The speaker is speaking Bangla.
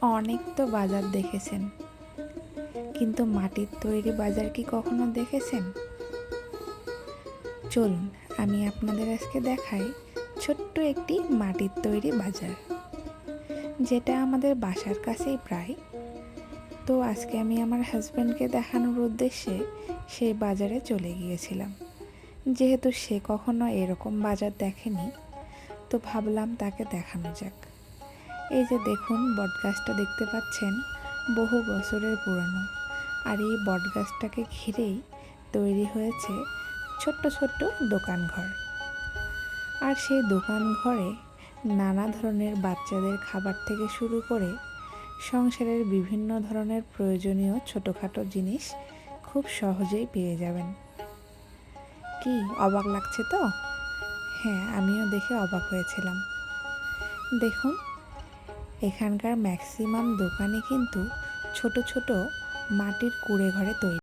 অনেক তো বাজার দেখেছেন, কিন্তু মাটির তৈরি বাজার কি কখনো দেখেছেন? চলুন আমি আপনাদের আজকে দেখাই ছোট্ট একটি মাটির তৈরি বাজার, যেটা আমাদের বাসার কাছেই প্রায়। তো আজকে আমি আমার হাজব্যান্ডকে দেখানোর উদ্দেশ্যে সেই বাজারে চলে গিয়েছিলাম। যেহেতু সে কখনো এরকম বাজার দেখেনি, তো ভাবলাম তাকে দেখানো যাক। এই যে দেখুন, বটগাছটা দেখতে পাচ্ছেন, বহু বছরের পুরনো। আর এই বটগাছটাকে ঘিরেই তৈরি হয়েছে ছোট্ট ছোট্ট দোকানঘর। আর সেই দোকানঘরে নানা ধরনের বাচ্চাদের খাবার থেকে শুরু করে সংসারের বিভিন্ন ধরনের প্রয়োজনীয় ছোটোখাটো জিনিস খুব সহজেই পেয়ে যাবেন। কি অবাক লাগছে তো? হ্যাঁ, আমিও দেখে অবাক হয়েছিলাম। দেখুন, এখানকার ম্যাক্সিমাম দোকানই কিন্তু ছোট ছোট মাটির কুঁড়ে ঘরে তৈরি।